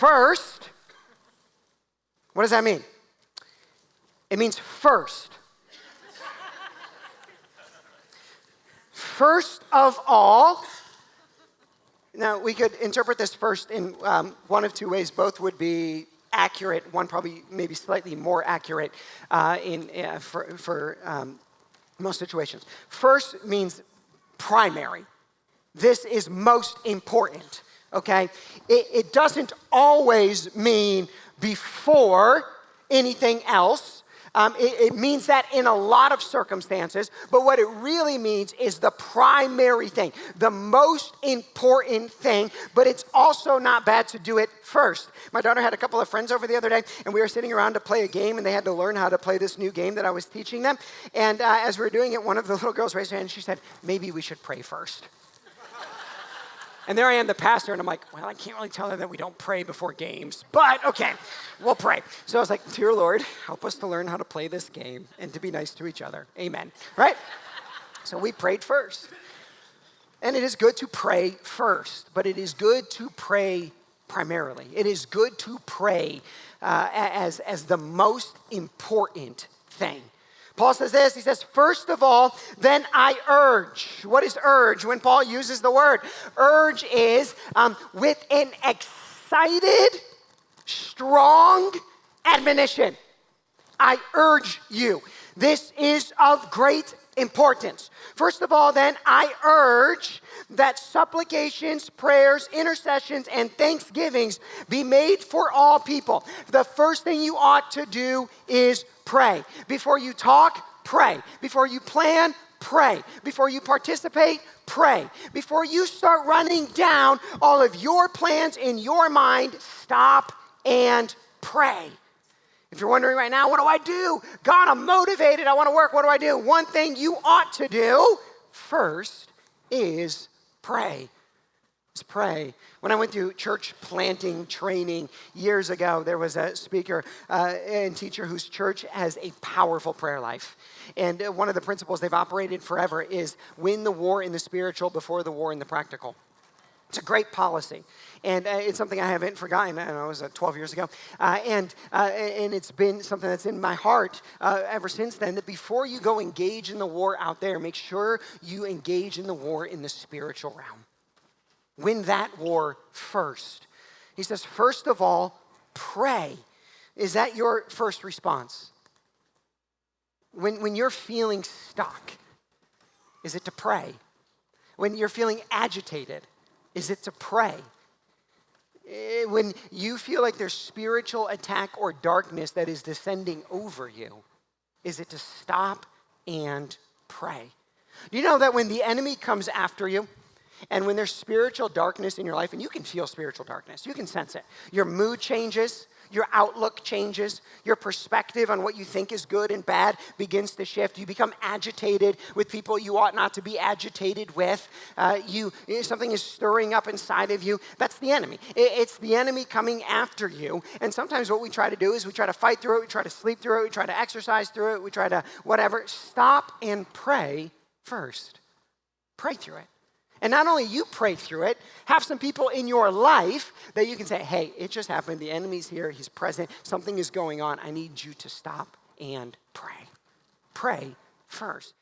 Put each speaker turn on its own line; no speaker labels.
first, what does that mean? It means first. First of all, now we could interpret this first in one of two ways. Both would be accurate. One probably maybe slightly more accurate for most situations. First means primary. This is most important, okay? It doesn't always mean before anything else. It means that in a lot of circumstances, but what it really means is the primary thing, the most important thing, but it's also not bad to do it first. My daughter had a couple of friends over the other day, and we were sitting around to play a game, and they had to learn how to play this new game that I was teaching them. And as we were doing it, one of the little girls raised her hand, and she said, maybe we should pray first. And there I am, the pastor, and I'm like, well, I can't really tell her that we don't pray before games, but okay, we'll pray. So I was like, dear Lord, help us to learn how to play this game and to be nice to each other. Amen, right? So we prayed first. And it is good to pray first, but it is good to pray primarily. It is good to pray as the most important thing. Paul says this, he says, first of all, then I urge. What is urge when Paul uses the word? Urge is with an excited, strong admonition. I urge you. This is of great importance. First of all, then, I urge that supplications, prayers, intercessions, and thanksgivings be made for all people. The first thing you ought to do is pray. Before you talk, pray. Before you plan, pray. Before you participate, pray. Before you start running down all of your plans in your mind, stop and pray. If you're wondering right now, what do I do? God, I'm motivated. I want to work. What do I do? One thing you ought to do first is pray. Is pray. When I went through church planting training years ago, there was a speaker and teacher whose church has a powerful prayer life. And one of the principles they've operated forever is win the war in the spiritual before the war in the practical. It's a great policy, and it's something I haven't forgotten. I don't know, it was 12 years ago, and it's been something that's in my heart ever since then, that before you go engage in the war out there, make sure you engage in the war in the spiritual realm. Win that war first. He says, first of all, pray. Is that your first response? When you're feeling stuck, is it to pray? When you're feeling agitated, is it to pray? When you feel like there's spiritual attack or darkness that is descending over you, is it to stop and pray? Do you know that when the enemy comes after you, and when there's spiritual darkness in your life, and you can feel spiritual darkness, you can sense it. Your mood changes, your outlook changes, your perspective on what you think is good and bad begins to shift. You become agitated with people you ought not to be agitated with. Something is stirring up inside of you. That's the enemy. It's the enemy coming after you. And sometimes what we try to do is we try to fight through it, we try to sleep through it, we try to exercise through it, we try to whatever. Stop and pray first. Pray through it. And not only you pray through it, have some people in your life that you can say, hey, it just happened. The enemy's here. He's present. Something is going on. I need you to stop and pray. Pray first.